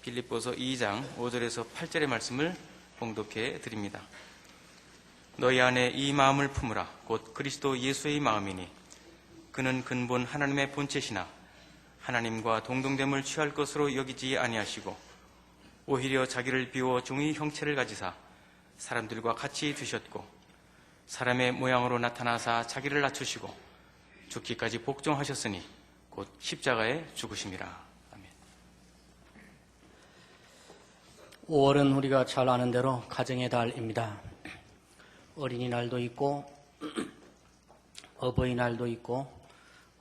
빌립보서 2장 5절에서 8절의 말씀을 봉독해 드립니다. 너희 안에 이 마음을 품으라. 곧 그리스도 예수의 마음이니 그는 근본 하나님의 본체시나 하나님과 동등됨을 취할 것으로 여기지 아니하시고 오히려 자기를 비워 종의 형체를 가지사 사람들과 같이 두셨고 사람의 모양으로 나타나사 자기를 낮추시고 죽기까지 복종하셨으니 곧 십자가에 죽으심이라. 5월은 우리가 잘 아는 대로 가정의 달입니다. 어린이날도 있고 어버이날도 있고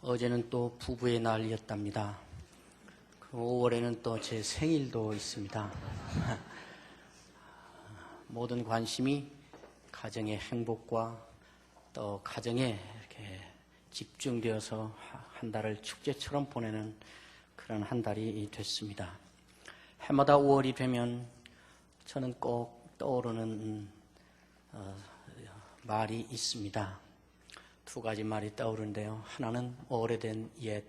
어제는 또 부부의 날이었답니다. 5월에는 또 제 생일도 있습니다. 모든 관심이 가정의 행복과 또 가정에 이렇게 집중되어서 한 달을 축제처럼 보내는 그런 한 달이 됐습니다. 해마다 5월이 되면 저는 꼭 떠오르는 말이 있습니다. 두 가지 말이 떠오르는데요. 하나는 오래된 옛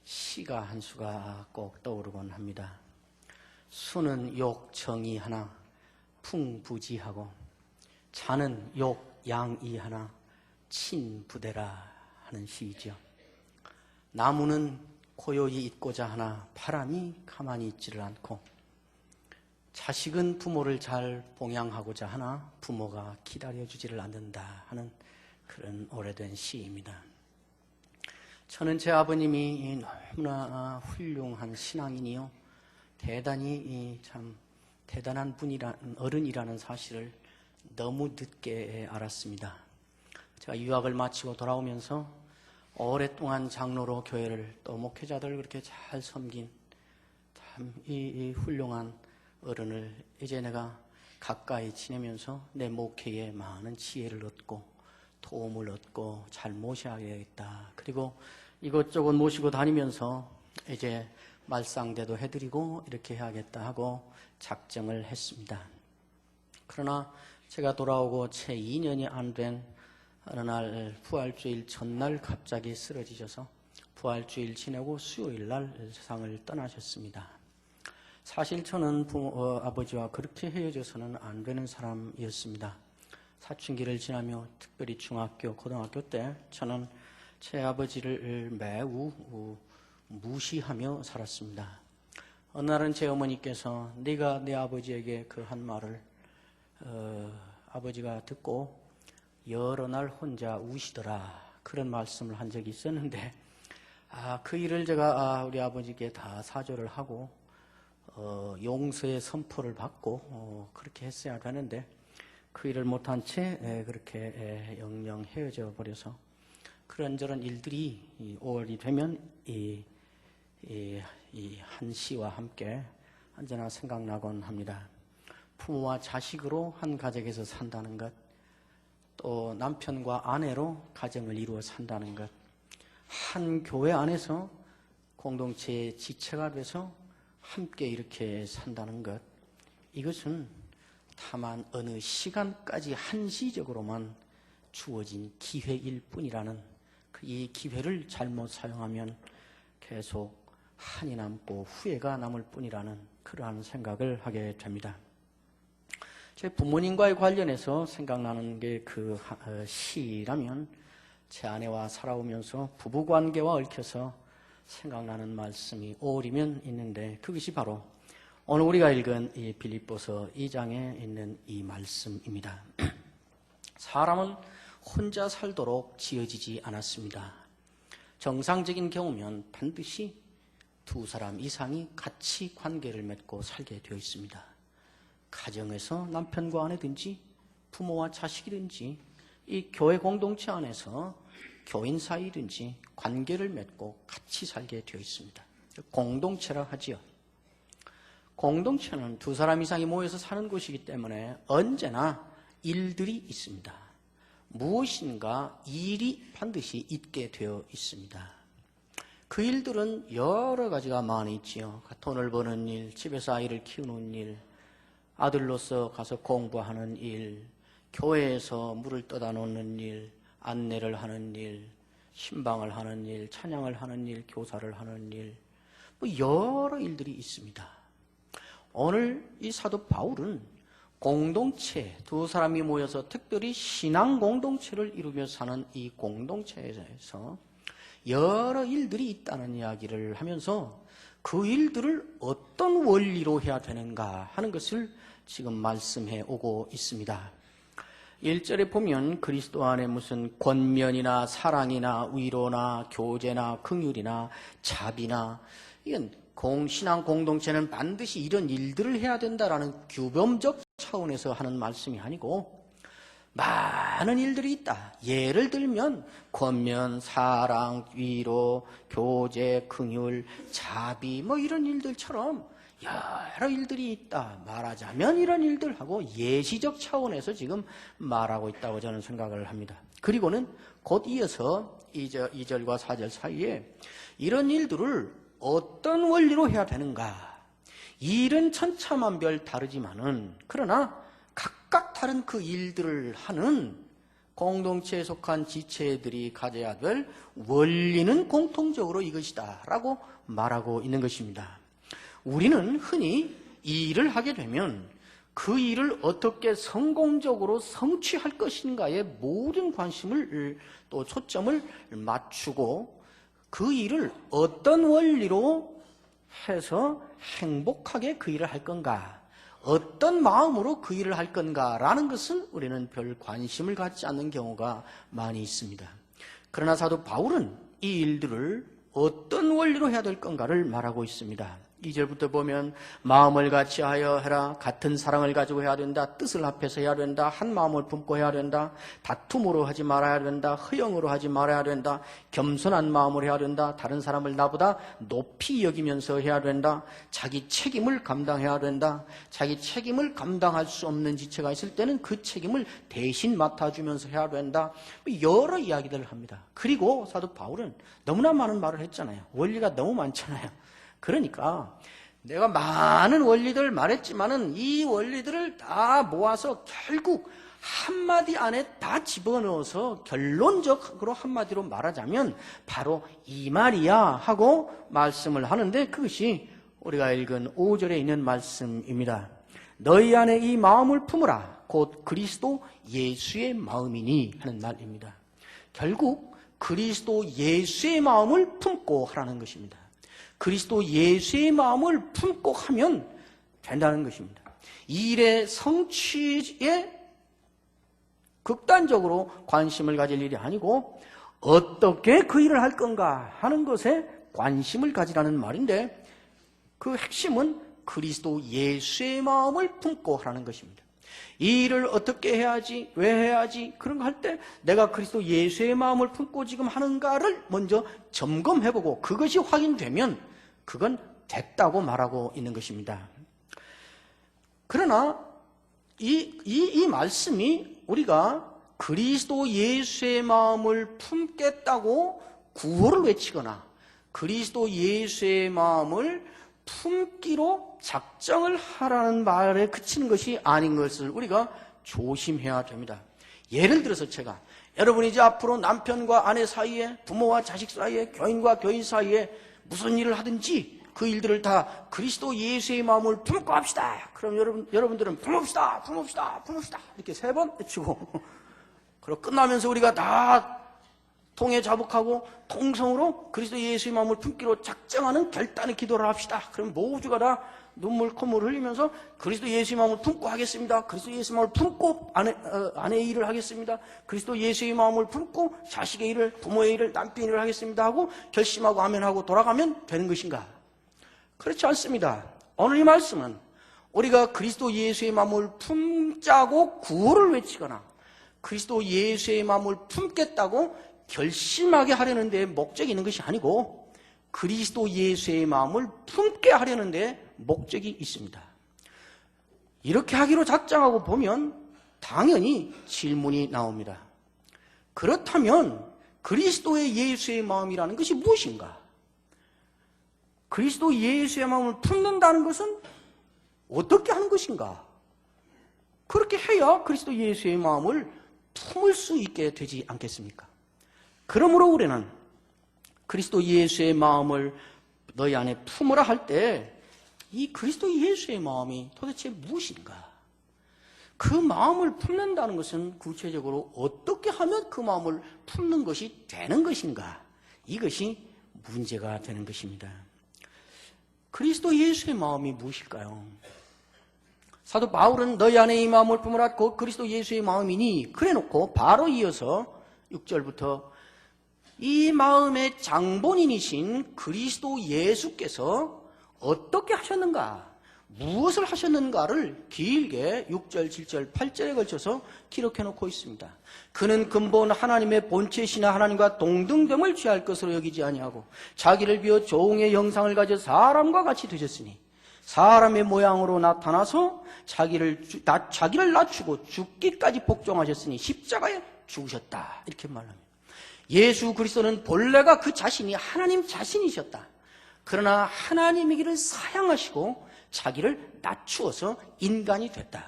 시가 한 수가 꼭 떠오르곤 합니다. 수는 욕 정의하나 풍부지하고 자는 욕 양이하나 친부대라 하는 시이죠. 나무는 고요히 있고자 하나 바람이 가만히 있지를 않고 자식은 부모를 잘 봉양하고자 하나 부모가 기다려주지를 않는다 하는 그런 오래된 시입니다. 저는 제 아버님이 너무나 훌륭한 신앙인이요 대단히 참 대단한 어른이라는 사실을 너무 늦게 알았습니다. 제가 유학을 마치고 돌아오면서 오랫동안 장로로 교회를 또 목회자들을 그렇게 잘 섬긴 참 이 훌륭한 어른을 이제 내가 가까이 지내면서 내 목회에 많은 지혜를 얻고 도움을 얻고 잘 모셔야겠다. 그리고 이것저것 모시고 다니면서 이제 말상대도 해드리고 이렇게 해야겠다 하고 작정을 했습니다. 그러나 제가 돌아오고 채 2년이 안 된 어느 날 부활주일 전날 갑자기 쓰러지셔서 부활주일 지내고 수요일 날 세상을 떠나셨습니다. 사실 저는 아버지와 그렇게 헤어져서는 안 되는 사람이었습니다. 사춘기를 지나며 특별히 중학교, 고등학교 때 저는 제 아버지를 매우 무시하며 살았습니다. 어느 날은 제 어머니께서 네가 내 아버지에게 그 한 말을 아버지가 듣고 여러 날 혼자 우시더라 그런 말씀을 한 적이 있었는데 그 일을 제가 우리 아버지께 다 사죄를 하고 용서의 선포를 받고 그렇게 했어야 되는데 그 일을 못한 채 그렇게 영영 헤어져 버려서 그런저런 일들이 5월이 되면 이 한 시와 함께 언제나 생각나곤 합니다. 부모와 자식으로 한 가정에서 산다는 것, 또 남편과 아내로 가정을 이루어 산다는 것, 한 교회 안에서 공동체의 지체가 돼서 함께 이렇게 산다는 것, 이것은 다만 어느 시간까지 한시적으로만 주어진 기회일 뿐이라는 이 기회를 잘못 사용하면 계속 한이 남고 후회가 남을 뿐이라는 그러한 생각을 하게 됩니다. 제 부모님과의 관련해서 생각나는 게 그 시라면 제 아내와 살아오면서 부부관계와 얽혀서 생각나는 말씀이 5월이면 있는데 그것이 바로 오늘 우리가 읽은 이 빌립보서 2장에 있는 이 말씀입니다. 사람은 혼자 살도록 지어지지 않았습니다. 정상적인 경우면 반드시 두 사람 이상이 같이 관계를 맺고 살게 되어 있습니다. 가정에서 남편과 아내든지 부모와 자식이든지 이 교회 공동체 안에서 교인 사이든지 관계를 맺고 같이 살게 되어 있습니다. 공동체라 하지요. 공동체는 두 사람 이상이 모여서 사는 곳이기 때문에 언제나 일들이 있습니다. 무엇인가 일이 반드시 있게 되어 있습니다. 그 일들은 여러 가지가 많이 있지요. 돈을 버는 일, 집에서 아이를 키우는 일, 아들로서 가서 공부하는 일, 교회에서 물을 떠다 놓는 일, 안내를 하는 일, 신방을 하는 일, 찬양을 하는 일, 교사를 하는 일, 여러 일들이 있습니다. 오늘 이 사도 바울은 공동체, 두 사람이 모여서 특별히 신앙 공동체를 이루며 사는 이 공동체에서 여러 일들이 있다는 이야기를 하면서 그 일들을 어떤 원리로 해야 되는가 하는 것을 지금 말씀해 오고 있습니다. 1절에 보면 그리스도 안에 무슨 권면이나 사랑이나 위로나 교제나 긍휼이나 자비나, 이건 신앙 공동체는 반드시 이런 일들을 해야 된다라는 규범적 차원에서 하는 말씀이 아니고 많은 일들이 있다. 예를 들면 권면, 사랑, 위로, 교제, 긍휼, 자비 뭐 이런 일들처럼 여러 일들이 있다. 말하자면 이런 일들하고 예시적 차원에서 지금 말하고 있다고 저는 생각을 합니다. 그리고는 곧 이어서 2절과 4절 사이에 이런 일들을 어떤 원리로 해야 되는가. 일은 천차만별 다르지만은 그러나 각각 다른 그 일들을 하는 공동체에 속한 지체들이 가져야 될 원리는 공통적으로 이것이다 라고 말하고 있는 것입니다. 우리는 흔히 이 일을 하게 되면 그 일을 어떻게 성공적으로 성취할 것인가에 모든 관심을 또 초점을 맞추고 그 일을 어떤 원리로 해서 행복하게 그 일을 할 건가, 어떤 마음으로 그 일을 할 건가라는 것은 우리는 별 관심을 갖지 않는 경우가 많이 있습니다. 그러나 사도 바울은 이 일들을 어떤 원리로 해야 될 건가를 말하고 있습니다. 2절부터 보면 마음을 같이 하여 해라. 같은 사랑을 가지고 해야 된다. 뜻을 합해서 해야 된다. 한 마음을 품고 해야 된다. 다툼으로 하지 말아야 된다. 허영으로 하지 말아야 된다. 겸손한 마음으로 해야 된다. 다른 사람을 나보다 높이 여기면서 해야 된다. 자기 책임을 감당해야 된다. 자기 책임을 감당할 수 없는 지체가 있을 때는 그 책임을 대신 맡아주면서 해야 된다. 여러 이야기들을 합니다. 그리고 사도 바울은 너무나 많은 말을 했잖아요. 원리가 너무 많잖아요. 그러니까 내가 많은 원리들 말했지만은 이 원리들을 다 모아서 결국 한마디 안에 다 집어넣어서 결론적으로 한마디로 말하자면 바로 이 말이야 하고 말씀을 하는데, 그것이 우리가 읽은 5절에 있는 말씀입니다. 너희 안에 이 마음을 품으라. 곧 그리스도 예수의 마음이니 하는 말입니다. 결국 그리스도 예수의 마음을 품고 하라는 것입니다. 그리스도 예수의 마음을 품고 하면 된다는 것입니다. 이 일의 성취에 극단적으로 관심을 가질 일이 아니고 어떻게 그 일을 할 건가 하는 것에 관심을 가지라는 말인데, 그 핵심은 그리스도 예수의 마음을 품고 하라는 것입니다. 이 일을 어떻게 해야지, 왜 해야지, 그런 거 할 때 내가 그리스도 예수의 마음을 품고 지금 하는가를 먼저 점검해보고 그것이 확인되면 그건 됐다고 말하고 있는 것입니다. 그러나 이 말씀이 우리가 그리스도 예수의 마음을 품겠다고 구호를 외치거나 그리스도 예수의 마음을 품기로 작정을 하라는 말에 그치는 것이 아닌 것을 우리가 조심해야 됩니다. 예를 들어서 제가 여러분이 이제 앞으로 남편과 아내 사이에, 부모와 자식 사이에, 교인과 교인 사이에 무슨 일을 하든지 그 일들을 다 그리스도 예수의 마음을 품고 합시다. 그럼 여러분들은 품읍시다, 품읍시다, 품읍시다 이렇게 3번 외치고 그리고 끝나면서 우리가 다 통해 자복하고 통성으로 그리스도 예수의 마음을 품기로 작정하는 결단의 기도를 합시다. 그럼 모두가 다 눈물 콧물 흘리면서 그리스도 예수의 마음을 품고 하겠습니다. 그리스도 예수의 마음을 품고 아내의 일을 하겠습니다. 그리스도 예수의 마음을 품고 자식의 일을, 부모의 일을, 남편의 일을 하겠습니다 하고 결심하고 아멘하고 돌아가면 되는 것인가? 그렇지 않습니다. 오늘 이 말씀은 우리가 그리스도 예수의 마음을 품자고 구호를 외치거나 그리스도 예수의 마음을 품겠다고 결심하게 하려는 데 목적이 있는 것이 아니고 그리스도 예수의 마음을 품게 하려는 데 목적이 있습니다. 이렇게 하기로 작정하고 보면 당연히 질문이 나옵니다. 그렇다면 그리스도의 예수의 마음이라는 것이 무엇인가? 그리스도 예수의 마음을 품는다는 것은 어떻게 하는 것인가? 그렇게 해야 그리스도 예수의 마음을 품을 수 있게 되지 않겠습니까? 그러므로 우리는 그리스도 예수의 마음을 너희 안에 품으라 할 때 이 그리스도 예수의 마음이 도대체 무엇인가? 그 마음을 품는다는 것은 구체적으로 어떻게 하면 그 마음을 품는 것이 되는 것인가? 이것이 문제가 되는 것입니다. 그리스도 예수의 마음이 무엇일까요? 사도 바울은 너희 안에 이 마음을 품으라 곧 그리스도 예수의 마음이니 그래놓고 바로 이어서 6절부터 이 마음의 장본인이신 그리스도 예수께서 어떻게 하셨는가, 무엇을 하셨는가를 길게 6절, 7절, 8절에 걸쳐서 기록해놓고 있습니다. 그는 근본 하나님의 본체시나 하나님과 동등됨을 취할 것으로 여기지 아니하고 자기를 비워 종의 형상을 가져 사람과 같이 되셨으니 사람의 모양으로 나타나서 자기를 낮추고 죽기까지 복종하셨으니 십자가에 죽으셨다. 이렇게 말합니다. 예수 그리스도는 본래가 그 자신이 하나님 자신이셨다. 그러나 하나님이기를 사양하시고 자기를 낮추어서 인간이 됐다.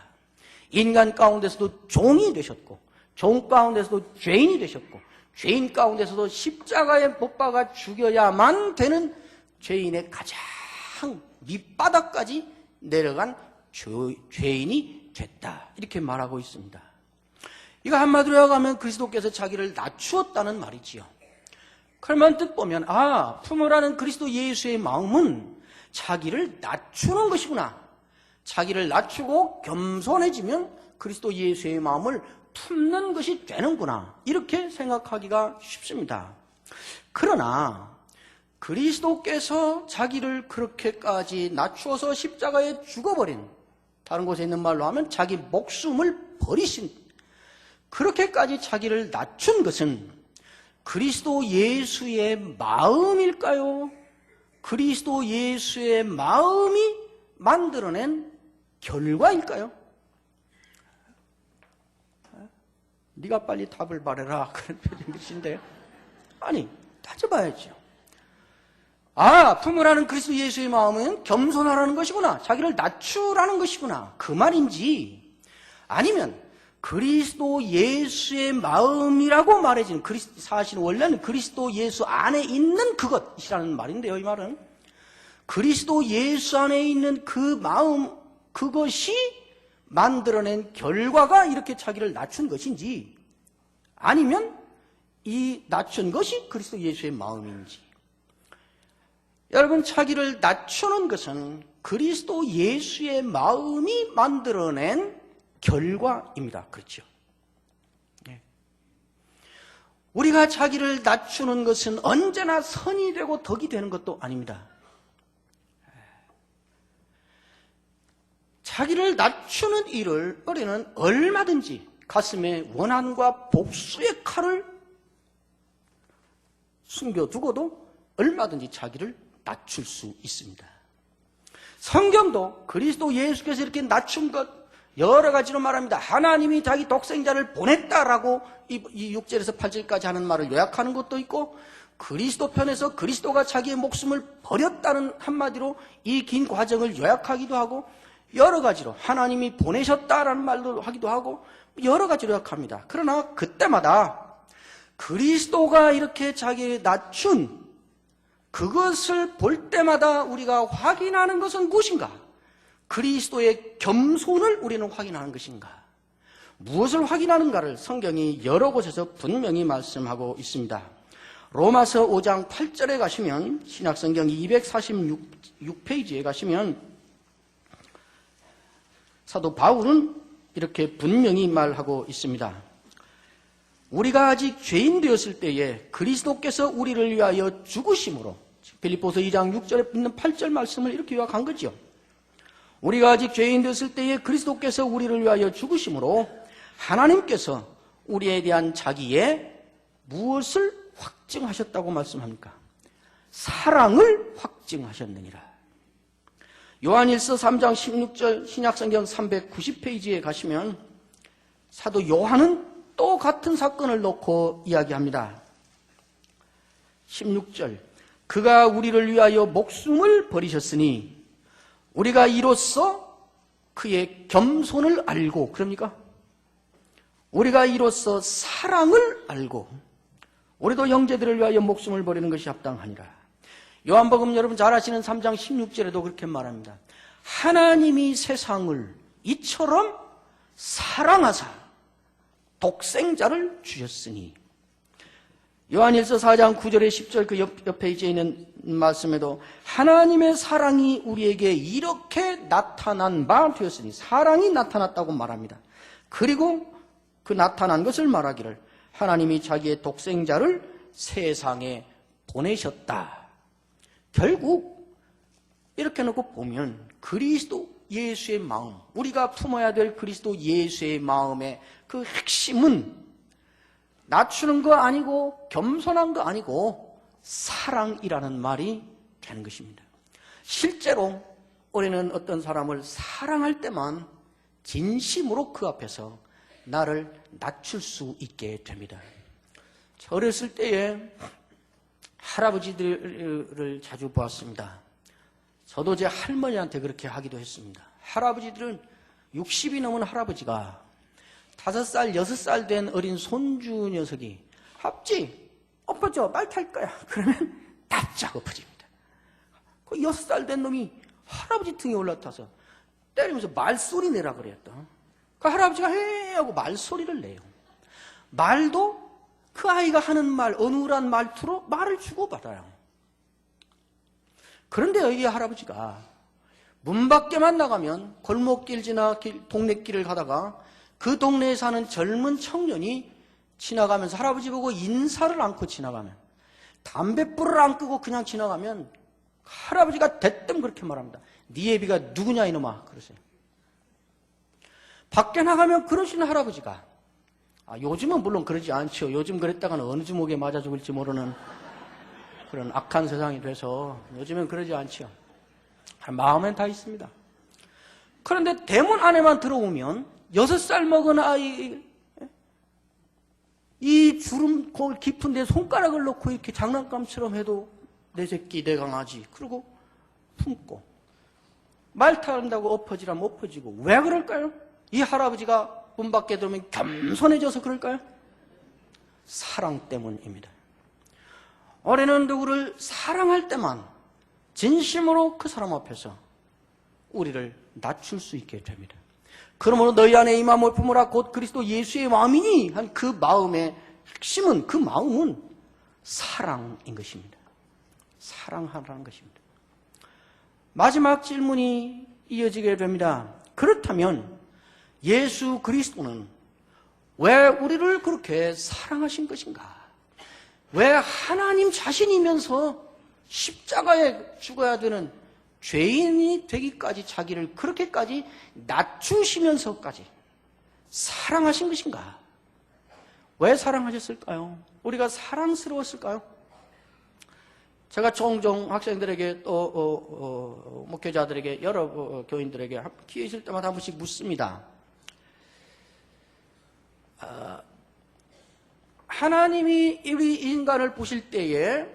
인간 가운데서도 종이 되셨고 종 가운데서도 죄인이 되셨고 죄인 가운데서도 십자가에 못 박아 죽여야만 되는 죄인의 가장 밑바닥까지 내려간 죄인이 됐다. 이렇게 말하고 있습니다. 이거 한마디로 하면 그리스도께서 자기를 낮추었다는 말이지요. 그러면 뜻 보면 품으라는 그리스도 예수의 마음은 자기를 낮추는 것이구나. 자기를 낮추고 겸손해지면 그리스도 예수의 마음을 품는 것이 되는구나. 이렇게 생각하기가 쉽습니다. 그러나 그리스도께서 자기를 그렇게까지 낮추어서 십자가에 죽어버린, 다른 곳에 있는 말로 하면 자기 목숨을 버리신, 그렇게까지 자기를 낮춘 것은 그리스도 예수의 마음일까요? 그리스도 예수의 마음이 만들어낸 결과일까요? 네가 빨리 답을 말해라, 그런 표정이신데, 아니, 따져봐야죠. 품으라는 그리스도 예수의 마음은 겸손하라는 것이구나, 자기를 낮추라는 것이구나, 그 말인지, 아니면 그리스도 예수의 마음이라고 말해지는, 사실 원래는 그리스도 예수 안에 있는 그것이라는 말인데요, 이 말은. 그리스도 예수 안에 있는 그 마음, 그것이 만들어낸 결과가 이렇게 자기를 낮춘 것인지, 아니면 이 낮춘 것이 그리스도 예수의 마음인지. 여러분, 자기를 낮추는 것은 그리스도 예수의 마음이 만들어낸 결과입니다. 그렇죠? 네. 우리가 자기를 낮추는 것은 언제나 선이 되고 덕이 되는 것도 아닙니다. 자기를 낮추는 일을 우리는 얼마든지 가슴에 원한과 복수의 칼을 숨겨두고도 얼마든지 자기를 낮출 수 있습니다. 성경도 그리스도 예수께서 이렇게 낮춘 것 여러 가지로 말합니다. 하나님이 자기 독생자를 보냈다라고 이 6절에서 8절까지 하는 말을 요약하는 것도 있고, 그리스도 편에서 그리스도가 자기의 목숨을 버렸다는 한마디로 이 긴 과정을 요약하기도 하고, 여러 가지로 하나님이 보내셨다라는 말도 하기도 하고, 여러 가지로 요약합니다. 그러나 그때마다 그리스도가 이렇게 자기를 낮춘 그것을 볼 때마다 우리가 확인하는 것은 무엇인가? 그리스도의 겸손을 우리는 확인하는 것인가? 무엇을 확인하는가를 성경이 여러 곳에서 분명히 말씀하고 있습니다. 로마서 5장 8절에 가시면, 신약성경 246페이지에 가시면 사도 바울은 이렇게 분명히 말하고 있습니다. 우리가 아직 죄인 되었을 때에 그리스도께서 우리를 위하여 죽으심으로, 빌립보서 2장 6절에 있는 8절 말씀을 이렇게 요약한 거죠. 우리가 아직 죄인 되었을 때에 그리스도께서 우리를 위하여 죽으심으로 하나님께서 우리에 대한 자기의 무엇을 확증하셨다고 말씀합니까? 사랑을 확증하셨느니라. 요한일서 3장 16절 신약성경 390페이지에 가시면 사도 요한은 또 같은 사건을 놓고 이야기합니다. 16절, 그가 우리를 위하여 목숨을 버리셨으니 우리가 이로써 그의 겸손을 알고, 그럽니까? 우리가 이로써 사랑을 알고 우리도 형제들을 위하여 목숨을 버리는 것이 합당하니라. 요한복음 여러분 잘 아시는 3장 16절에도 그렇게 말합니다. 하나님이 세상을 이처럼 사랑하사 독생자를 주셨으니. 요한일서 4장 9절에 10절 그 옆 페이지에 있는 말씀에도 하나님의 사랑이 우리에게 이렇게 나타난 바 되었으니, 사랑이 나타났다고 말합니다. 그리고 그 나타난 것을 말하기를 하나님이 자기의 독생자를 세상에 보내셨다. 결국 이렇게 놓고 보면 그리스도 예수의 마음, 우리가 품어야 될 그리스도 예수의 마음의 그 핵심은 낮추는 거 아니고 겸손한 거 아니고 사랑이라는 말이 되는 것입니다. 실제로 우리는 어떤 사람을 사랑할 때만 진심으로 그 앞에서 나를 낮출 수 있게 됩니다. 어렸을 때에 할아버지들을 자주 보았습니다. 저도 제 할머니한테 그렇게 하기도 했습니다. 할아버지들은 60이 넘은 할아버지가 5살, 6살 된 어린 손주 녀석이 아버지, 엎어져, 말 탈 거야. 그러면 답작 엎어집니다. 그 6살 된 놈이 할아버지 등에 올라타서 때리면서 말소리 내라 그랬다. 그 할아버지가 해 하고 말소리를 내요. 말도 그 아이가 하는 말, 어눌한 말투로 말을 주고받아요. 그런데 이 할아버지가 문 밖에만 나가면 골목길 지나 동네길을 가다가 그 동네에 사는 젊은 청년이 지나가면서 할아버지 보고 인사를 않고 지나가면, 담뱃불을 안 끄고 그냥 지나가면 할아버지가 대뜸 그렇게 말합니다. 네 애비가 누구냐 이놈아, 그러세요. 밖에 나가면 그러시는 할아버지가, 요즘은 물론 그러지 않죠. 요즘 그랬다가는 어느 주먹에 맞아 죽을지 모르는 그런 악한 세상이 돼서 요즘엔 그러지 않죠. 마음엔 다 있습니다. 그런데 대문 안에만 들어오면 6살 먹은 아이, 이 주름 깊은 데 손가락을 넣고 이렇게 장난감처럼 해도 내 새끼, 내 강아지, 그리고 품고 말 타는다고 엎어지라면 엎어지고. 왜 그럴까요? 이 할아버지가 문 밖에 들어오면 겸손해져서 그럴까요? 사랑 때문입니다. 우리는 누구를 사랑할 때만 진심으로 그 사람 앞에서 우리를 낮출 수 있게 됩니다. 그러므로 너희 안에 이 마음을 품으라 곧 그리스도 예수의 마음이니 한 그 마음의 핵심은, 그 마음은 사랑인 것입니다. 사랑하라는 것입니다. 마지막 질문이 이어지게 됩니다. 그렇다면 예수 그리스도는 왜 우리를 그렇게 사랑하신 것인가? 왜 하나님 자신이면서 십자가에 죽어야 되는 죄인이 되기까지 자기를 그렇게까지 낮추시면서까지 사랑하신 것인가? 왜 사랑하셨을까요? 우리가 사랑스러웠을까요? 제가 종종 학생들에게 또 목회자들에게, 여러 교인들에게 기회 있을 때마다 한 번씩 묻습니다. 하나님이 우리 인간을 보실 때에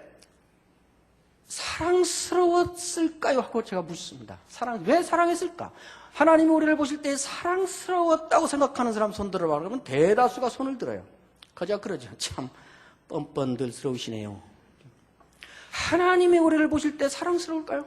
사랑스러웠을까요? 하고 제가 묻습니다. 왜 사랑했을까? 하나님이 우리를 보실 때 사랑스러웠다고 생각하는 사람 손 들어봐. 그러면 대다수가 손을 들어요. 그저 그러죠. 참 뻔뻔들스러우시네요. 하나님이 우리를 보실 때 사랑스러울까요?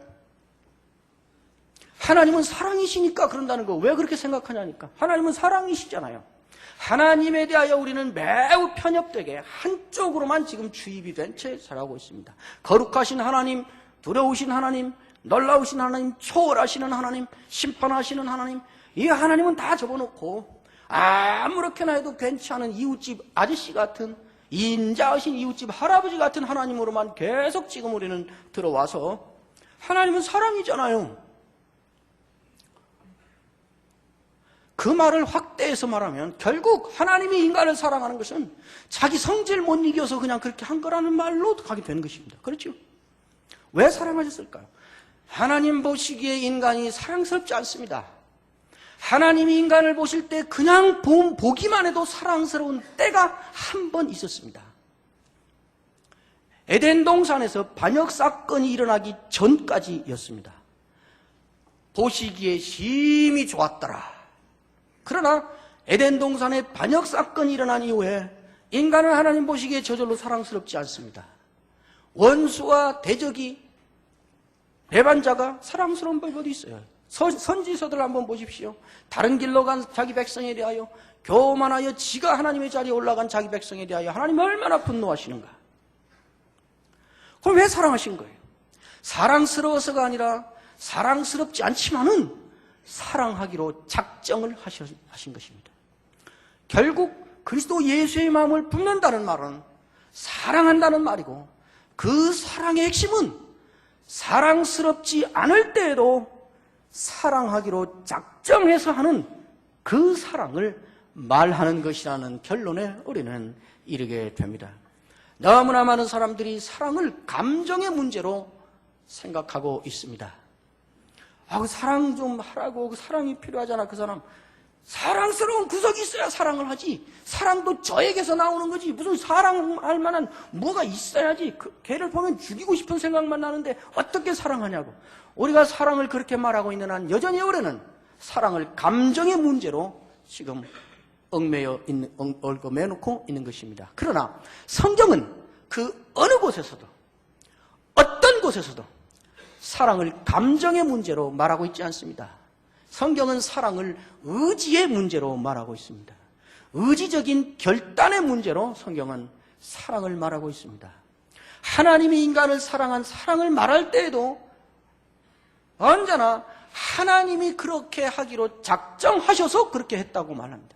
하나님은 사랑이시니까 그런다는 거. 왜 그렇게 생각하냐니까. 하나님은 사랑이시잖아요. 하나님에 대하여 우리는 매우 편협되게 한쪽으로만 지금 주입이 된 채 살아가고 있습니다. 거룩하신 하나님, 두려우신 하나님, 놀라우신 하나님, 초월하시는 하나님, 심판하시는 하나님, 이 하나님은 다 접어놓고 아무렇게나 해도 괜찮은 이웃집 아저씨 같은, 인자하신 이웃집 할아버지 같은 하나님으로만 계속 지금 우리는 들어와서, 하나님은 사랑이잖아요. 그 말을 확대해서 말하면 결국 하나님이 인간을 사랑하는 것은 자기 성질 못 이겨서 그냥 그렇게 한 거라는 말로 가게 되는 것입니다. 그렇죠? 왜 사랑하셨을까요? 하나님 보시기에 인간이 사랑스럽지 않습니다. 하나님이 인간을 보실 때 그냥 보기만 해도 사랑스러운 때가 한 번 있었습니다. 에덴 동산에서 반역 사건이 일어나기 전까지였습니다. 보시기에 심히 좋았더라. 그러나 에덴 동산에 반역 사건이 일어난 이후에 인간은 하나님 보시기에 저절로 사랑스럽지 않습니다. 원수와 대적이 배반자가 사랑스러운 법이 어디 있어요? 선지서들 한번 보십시오. 다른 길로 간 자기 백성에 대하여, 교만하여 지가 하나님의 자리에 올라간 자기 백성에 대하여 하나님이 얼마나 분노하시는가. 그럼 왜 사랑하신 거예요? 사랑스러워서가 아니라 사랑스럽지 않지만은 사랑하기로 작정을 하신 것입니다. 결국 그리스도 예수의 마음을 품는다는 말은 사랑한다는 말이고, 그 사랑의 핵심은 사랑스럽지 않을 때에도 사랑하기로 작정해서 하는 그 사랑을 말하는 것이라는 결론에 우리는 이르게 됩니다. 너무나 많은 사람들이 사랑을 감정의 문제로 생각하고 있습니다. 그 사랑 좀 하라고, 그 사랑이 필요하잖아. 그 사람 사랑스러운 구석이 있어야 사랑을 하지. 사랑도 저에게서 나오는 거지. 무슨 사랑할 만한 뭐가 있어야지. 걔를 보면 죽이고 싶은 생각만 나는데 어떻게 사랑하냐고. 우리가 사랑을 그렇게 말하고 있는 한 여전히 우리는 사랑을 감정의 문제로 지금 얽매놓고 있는 것입니다. 그러나 성경은 그 어느 곳에서도, 어떤 곳에서도 사랑을 감정의 문제로 말하고 있지 않습니다. 성경은 사랑을 의지의 문제로 말하고 있습니다. 의지적인 결단의 문제로 성경은 사랑을 말하고 있습니다. 하나님이 인간을 사랑한 사랑을 말할 때에도 언제나 하나님이 그렇게 하기로 작정하셔서 그렇게 했다고 말합니다.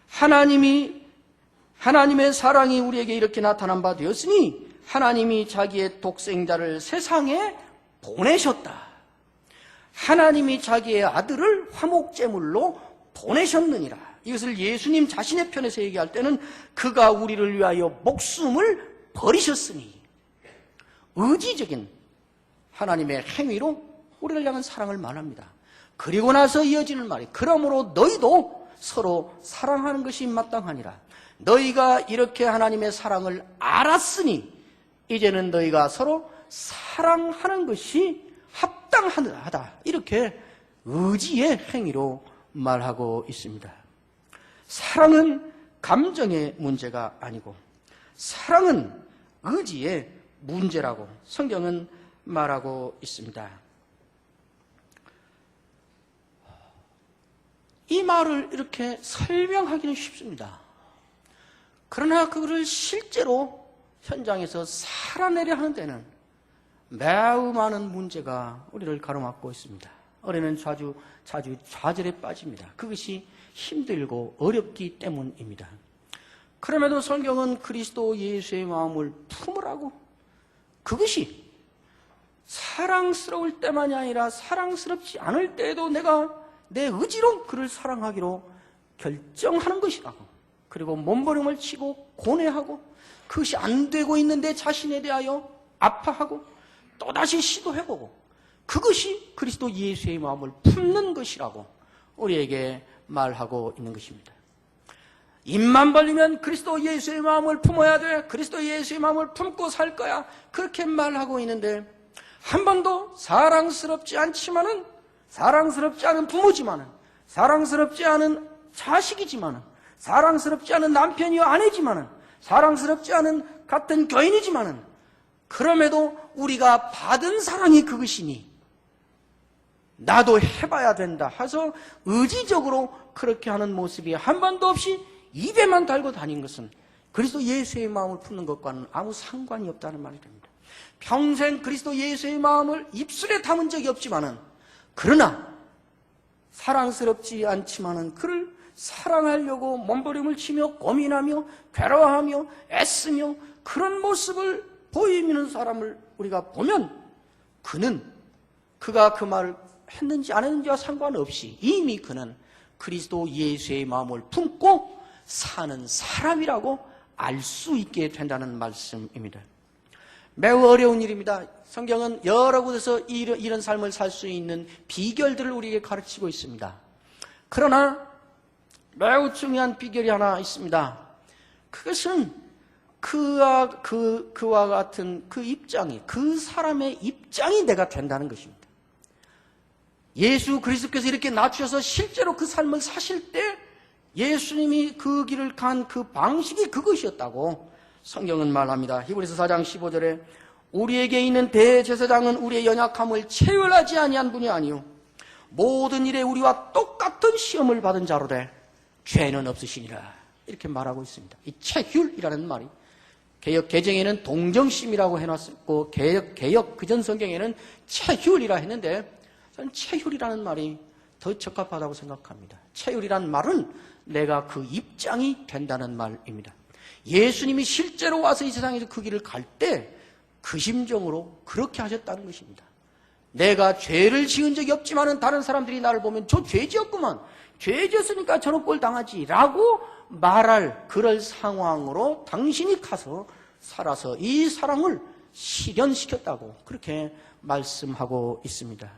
하나님의 사랑이 우리에게 이렇게 나타난 바 되었으니 하나님이 자기의 독생자를 세상에 보내셨다. 하나님이 자기의 아들을 화목제물로 보내셨느니라. 이것을 예수님 자신의 편에서 얘기할 때는 그가 우리를 위하여 목숨을 버리셨으니, 의지적인 하나님의 행위로 우리를 향한 사랑을 말합니다. 그리고 나서 이어지는 말이, 그러므로 너희도 서로 사랑하는 것이 마땅하니라. 너희가 이렇게 하나님의 사랑을 알았으니 이제는 너희가 서로 사랑하는 것이 합당하다. 이렇게 의지의 행위로 말하고 있습니다. 사랑은 감정의 문제가 아니고 사랑은 의지의 문제라고 성경은 말하고 있습니다. 이 말을 이렇게 설명하기는 쉽습니다. 그러나 그거를 실제로 현장에서 살아내려 하는 데는 매우 많은 문제가 우리를 가로막고 있습니다. 우리는 자주 좌절에 빠집니다. 그것이 힘들고 어렵기 때문입니다. 그럼에도 성경은 그리스도 예수의 마음을 품으라고, 그것이 사랑스러울 때만이 아니라 사랑스럽지 않을 때에도 내가 내 의지로 그를 사랑하기로 결정하는 것이라고, 그리고 몸부림을 치고 고뇌하고 그것이 안 되고 있는 내 자신에 대하여 아파하고 또다시 시도해보고, 그것이 그리스도 예수의 마음을 품는 것이라고 우리에게 말하고 있는 것입니다. 입만 벌리면 그리스도 예수의 마음을 품어야 돼, 그리스도 예수의 마음을 품고 살 거야, 그렇게 말하고 있는데 한 번도 사랑스럽지 않지만은, 사랑스럽지 않은 부모지만은, 사랑스럽지 않은 자식이지만은, 사랑스럽지 않은 남편이요 아내지만은, 사랑스럽지 않은 같은 교인이지만은, 그럼에도 우리가 받은 사랑이 그것이니 나도 해봐야 된다 해서 의지적으로 그렇게 하는 모습이 한 번도 없이 입에만 달고 다닌 것은 그리스도 예수의 마음을 품는 것과는 아무 상관이 없다는 말이 됩니다. 평생 그리스도 예수의 마음을 입술에 담은 적이 없지만은, 그러나 사랑스럽지 않지만은 그를 사랑하려고 몸부림을 치며 고민하며 괴로워하며 애쓰며 그런 모습을 보이는 사람을 우리가 보면 그가 그 말을 했는지 안 했는지와 상관없이 이미 그는 그리스도 예수의 마음을 품고 사는 사람이라고 알 수 있게 된다는 말씀입니다. 매우 어려운 일입니다. 성경은 여러 곳에서 이런 삶을 살 수 있는 비결들을 우리에게 가르치고 있습니다. 그러나 매우 중요한 비결이 하나 있습니다. 그것은 그와 같은 그 입장이, 그 사람의 입장이 내가 된다는 것입니다. 예수 그리스도께서 이렇게 낮추셔서 실제로 그 삶을 사실 때 예수님이 그 길을 간 그 방식이 그것이었다고 성경은 말합니다. 히브리서 4장 15절에 우리에게 있는 대제사장은 우리의 연약함을 체휼하지 아니한 분이 아니요 모든 일에 우리와 똑같은 시험을 받은 자로되 죄는 없으시니라. 이렇게 말하고 있습니다. 이 체휼이라는 말이 개역 개정에는 동정심이라고 해놨고 개역 그전 성경에는 체휼이라 했는데 저는 체휼이라는 말이 더 적합하다고 생각합니다. 체휼이라는 말은 내가 그 입장이 된다는 말입니다. 예수님이 실제로 와서 이 세상에서 그 길을 갈 때 그 심정으로 그렇게 하셨다는 것입니다. 내가 죄를 지은 적이 없지만은 다른 사람들이 나를 보면 저 죄 지었구만. 죄 지었으니까 저런 꼴 당하지. 라고 말할 그럴 상황으로 당신이 가서 살아서 이 사람을 실현시켰다고 그렇게 말씀하고 있습니다.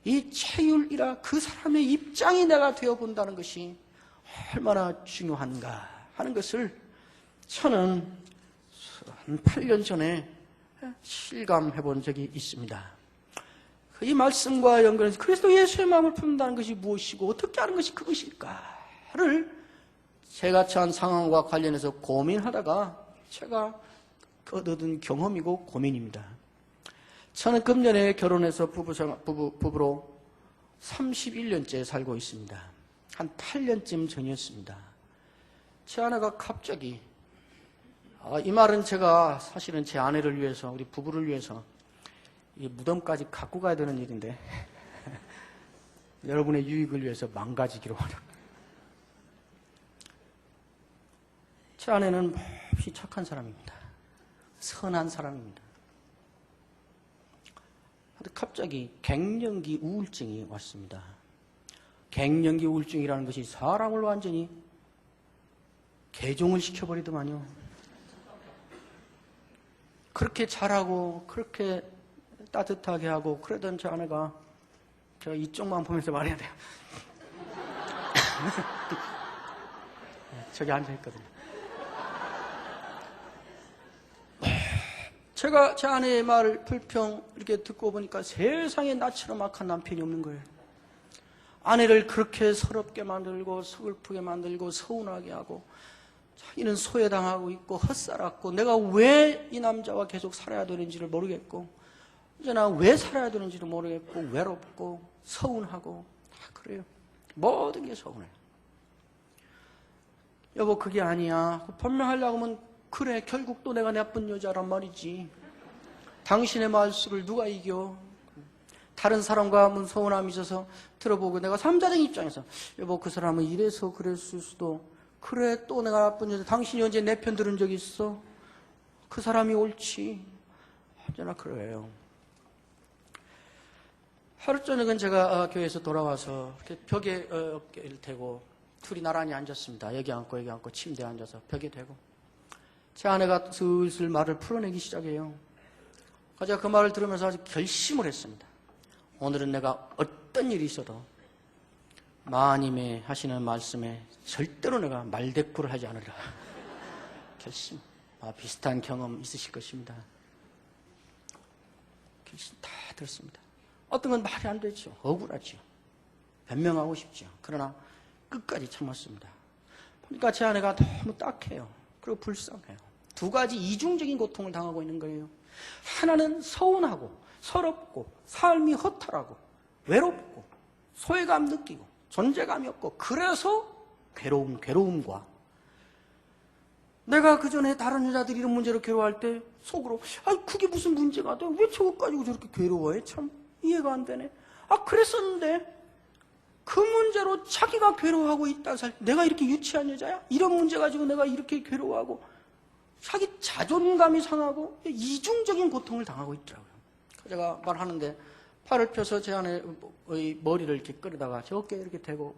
이 체휼이라 그 사람의 입장이 내가 되어본다는 것이 얼마나 중요한가 하는 것을 저는 한 8년 전에 실감해 본 적이 있습니다. 이 말씀과 연결해서 그리스도 예수의 마음을 품는다는 것이 무엇이고 어떻게 하는 것이 그것일까를 제가 처한 상황과 관련해서 고민하다가 제가 얻은 경험이고 고민입니다. 저는 금년에 결혼해서 부부로 31년째 살고 있습니다. 한 8년쯤 전이었습니다. 제 아내가 갑자기 이 말은 제가 사실은 제 아내를 위해서 우리 부부를 위해서 이 무덤까지 갖고 가야 되는 일인데 여러분의 유익을 위해서 망가지기로 하려. 제 아내는 몹시 착한 사람입니다. 선한 사람입니다. 갑자기 갱년기 우울증이 왔습니다. 갱년기 우울증이라는 것이 사람을 완전히 개종을 시켜버리더만요. 그렇게 잘하고 그렇게 따뜻하게 하고 그러던 제 아내가 제가 이쪽만 보면서 말해야 돼요. 저기 앉아있거든요. 제가 제 아내의 말을 불평 이렇게 듣고 보니까 세상에 나처럼 악한 남편이 없는 거예요. 아내를 그렇게 서럽게 만들고 서글프게 만들고 서운하게 하고 자기는 소외당하고 있고 헛살았고 내가 왜 이 남자와 계속 살아야 되는지를 모르겠고 이제 나 왜 살아야 되는지도 모르겠고 외롭고 서운하고 다 그래요. 모든 게 서운해요. 여보 그게 아니야. 변명하려고 하면 그래 결국 또 내가 나쁜 여자란 말이지. 당신의 말수를 누가 이겨. 다른 사람과 하면 서운함이 있어서 들어보고 내가 삼자적인 입장에서 여보 그 사람은 이래서 그랬을 수도 그래 또 내가 나쁜 여자. 당신이 언제 내 편 들은 적 있어? 그 사람이 옳지. 언제나 그래요. 하루 저녁은 제가 교회에서 돌아와서 이렇게 벽에 어깨를 대고 둘이 나란히 앉았습니다. 여기 앉고 침대에 앉아서 벽에 대고 제 아내가 슬슬 말을 풀어내기 시작해요. 제가 그 말을 들으면서 아주 결심을 했습니다. 오늘은 내가 어떤 일이 있어도 마님의 하시는 말씀에 절대로 내가 말대꾸를 하지 않으리라. 결심. 비슷한 경험 있으실 것입니다. 결심 다 들었습니다. 어떤 건 말이 안 되죠. 억울하죠. 변명하고 싶죠. 그러나 끝까지 참았습니다. 보니까 제 아내가 너무 딱해요. 그리고 불쌍해요. 두 가지 이중적인 고통을 당하고 있는 거예요. 하나는 서운하고 서럽고 삶이 허탈하고 외롭고 소외감 느끼고 존재감이 없고 그래서 괴로움과 내가 그전에 다른 여자들이 이런 문제로 괴로워할 때 속으로 그게 무슨 문제가 돼? 왜 저것 가지고 저렇게 괴로워해? 참 이해가 안 되네. 그랬었는데 그 문제로 자기가 괴로워하고 있다. 내가 이렇게 유치한 여자야? 이런 문제 가지고 내가 이렇게 괴로워하고 자기 자존감이 상하고 이중적인 고통을 당하고 있더라고요. 제가 말하는데 팔을 펴서 제 아내의 머리를 이렇게 끌어다가 제 어깨에 이렇게 대고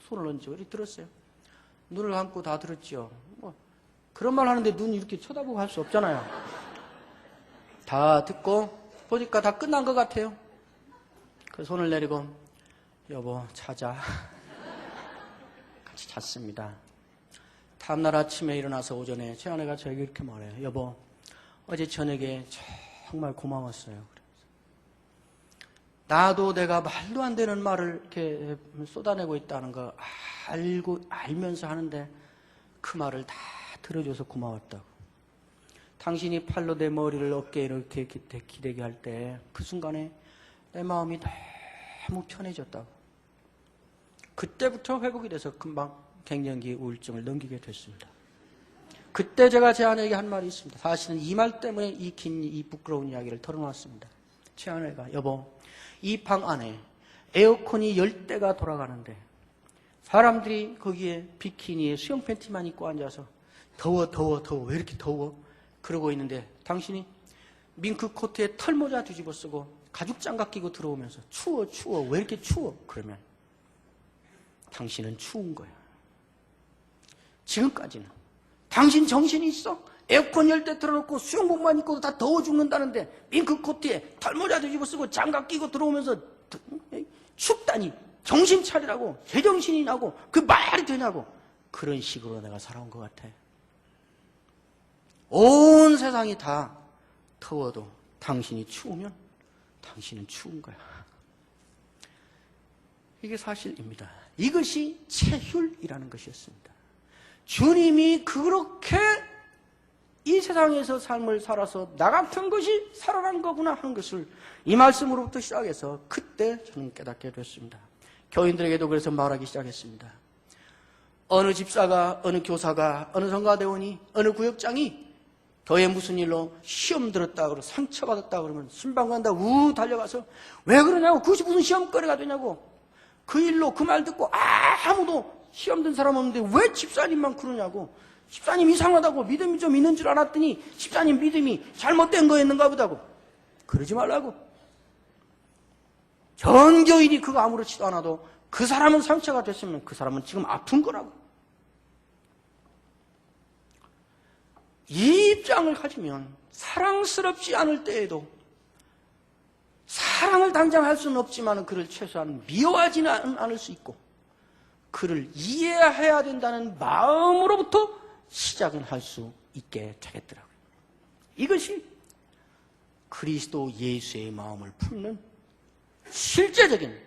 손을 얹고 이렇게 들었어요. 눈을 감고 다 들었죠. 그런 말 하는데 눈 이렇게 쳐다보고 할 수 없잖아요. 다 듣고 보니까 다 끝난 것 같아요. 그 손을 내리고 여보 자자. 같이 잤습니다. 다음날 아침에 일어나서 오전에 제 아내가 저에게 이렇게 말해요. 여보 어제 저녁에 정말 고마웠어요. 나도 내가 말도 안 되는 말을 이렇게 쏟아내고 있다는 거 알면서 하는데 그 말을 다 들어줘서 고마웠다고. 당신이 팔로 내 머리를 어깨에 이렇게 기대게 할 때 그 순간에 내 마음이 너무 편해졌다고. 그때부터 회복이 돼서 금방 갱년기 우울증을 넘기게 됐습니다. 그때 제가 제 아내에게 한 말이 있습니다. 사실은 이 말 때문에 이 부끄러운 이야기를 털어놨습니다. 제 아내가, 여보, 이 방 안에 에어컨이 10대가 돌아가는데 사람들이 거기에 비키니에 수영 팬티만 입고 앉아서 더워 왜 이렇게 더워? 그러고 있는데 당신이 밍크 코트에 털모자 뒤집어 쓰고 가죽 장갑 끼고 들어오면서 추워 왜 이렇게 추워? 그러면 당신은 추운 거야. 지금까지는 당신 정신이 있어? 에어컨 10대 틀어놓고 수영복만 입고도 다 더워 죽는다는데 밍크 코트에 털모자 뒤집어 쓰고 장갑 끼고 들어오면서 춥다니 정신 차리라고. 제정신이 나고 그 말이 되냐고. 그런 식으로 내가 살아온 것 같아. 온 세상이 다 더워도 당신이 추우면 당신은 추운 거야. 이게 사실입니다. 이것이 체휼이라는 것이었습니다. 주님이 그렇게 이 세상에서 삶을 살아서 나 같은 것이 살아난 거구나 하는 것을 이 말씀으로부터 시작해서 그때 저는 깨닫게 됐습니다. 교인들에게도 그래서 말하기 시작했습니다. 어느 집사가, 어느 교사가, 어느 성가대원이, 어느 구역장이 교회 무슨 일로 시험 들었다 그러고 상처받았다 그러면 순방 간다 우 달려가서 왜 그러냐고, 그것이 무슨 시험거리가 되냐고, 그 일로 그 말 듣고 아무도 시험 든 사람 없는데 왜 집사님만 그러냐고, 집사님 이상하다고, 믿음이 좀 있는 줄 알았더니 집사님 믿음이 잘못된 거였는가 보다고. 그러지 말라고. 전 교인이 그거 아무렇지도 않아도 그 사람은 상처가 됐으면 그 사람은 지금 아픈 거라고. 이 입장을 가지면 사랑스럽지 않을 때에도, 사랑을 당장 할 수는 없지만 그를 최소한 미워하지는 않을 수 있고 그를 이해해야 된다는 마음으로부터 시작은 할 수 있게 되겠더라고요. 이것이 그리스도 예수의 마음을 품는 실제적인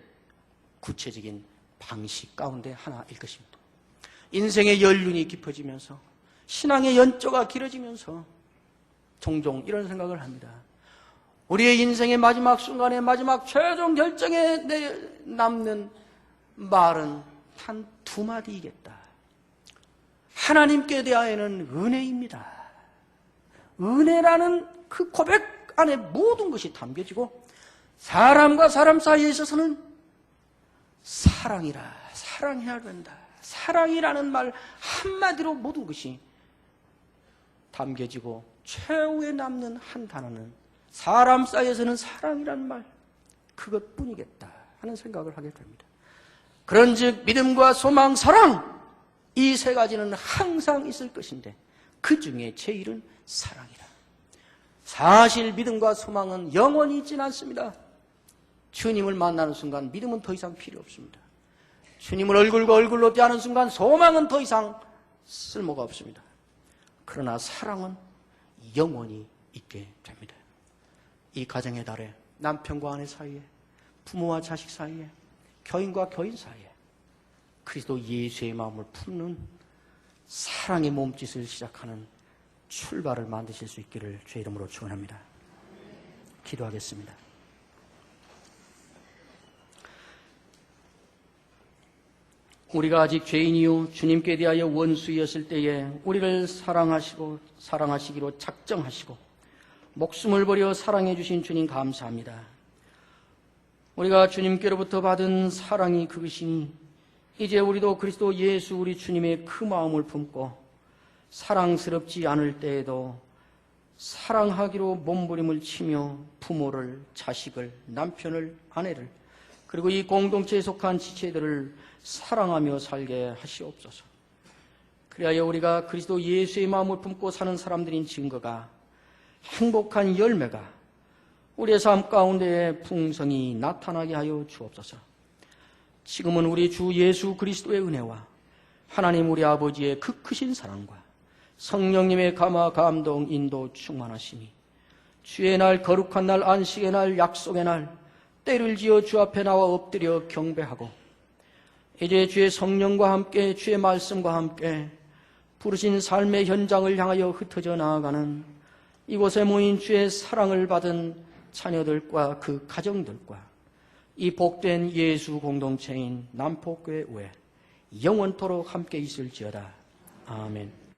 구체적인 방식 가운데 하나일 것입니다. 인생의 연륜이 깊어지면서 신앙의 연조가 길어지면서 종종 이런 생각을 합니다. 우리의 인생의 마지막 순간에 마지막 최종 결정에 남는 말은 단 두 마디이겠다. 하나님께 대하여는 은혜입니다. 은혜라는 그 고백 안에 모든 것이 담겨지고 사람과 사람 사이에 있어서는 사랑이라, 사랑해야 된다. 사랑이라는 말 한마디로 모든 것이 담겨지고 최후에 남는 한 단어는 사람 사이에서는 사랑이라는 말 그것뿐이겠다 하는 생각을 하게 됩니다. 그런즉 믿음과 소망, 사랑 이 세 가지는 항상 있을 것인데 그 중에 제일은 사랑이라. 사실 믿음과 소망은 영원히 있진 않습니다. 주님을 만나는 순간 믿음은 더 이상 필요 없습니다. 주님을 얼굴과 얼굴로 대하는 순간 소망은 더 이상 쓸모가 없습니다. 그러나 사랑은 영원히 있게 됩니다. 이 가정의 달에 남편과 아내 사이에, 부모와 자식 사이에, 교인과 교인 사이에 그리스도 예수의 마음을 품는 사랑의 몸짓을 시작하는 출발을 만드실 수 있기를 주의 이름으로 축원합니다. 기도하겠습니다. 우리가 아직 죄인이요 주님께 대하여 원수였을 때에 우리를 사랑하시기로 작정하시고 목숨을 버려 사랑해 주신 주님 감사합니다. 우리가 주님께로부터 받은 사랑이 그것이니 이제 우리도 그리스도 예수 우리 주님의 그 마음을 품고 사랑스럽지 않을 때에도 사랑하기로 몸부림을 치며 부모를, 자식을, 남편을, 아내를 그리고 이 공동체에 속한 지체들을 사랑하며 살게 하시옵소서. 그리하여 우리가 그리스도 예수의 마음을 품고 사는 사람들인 증거가, 행복한 열매가 우리의 삶 가운데에 풍성히 나타나게 하여 주옵소서. 지금은 우리 주 예수 그리스도의 은혜와 하나님 우리 아버지의 그 크신 사랑과 성령님의 감화, 감동, 인도 충만하시니 주의 날, 거룩한 날, 안식의 날, 약속의 날 때를 지어 주 앞에 나와 엎드려 경배하고 이제 주의 성령과 함께 주의 말씀과 함께 부르신 삶의 현장을 향하여 흩어져 나아가는 이곳에 모인 주의 사랑을 받은 자녀들과 그 가정들과 이 복된 예수 공동체인 남포교회 외 영원토록 함께 있을지어다. 아멘.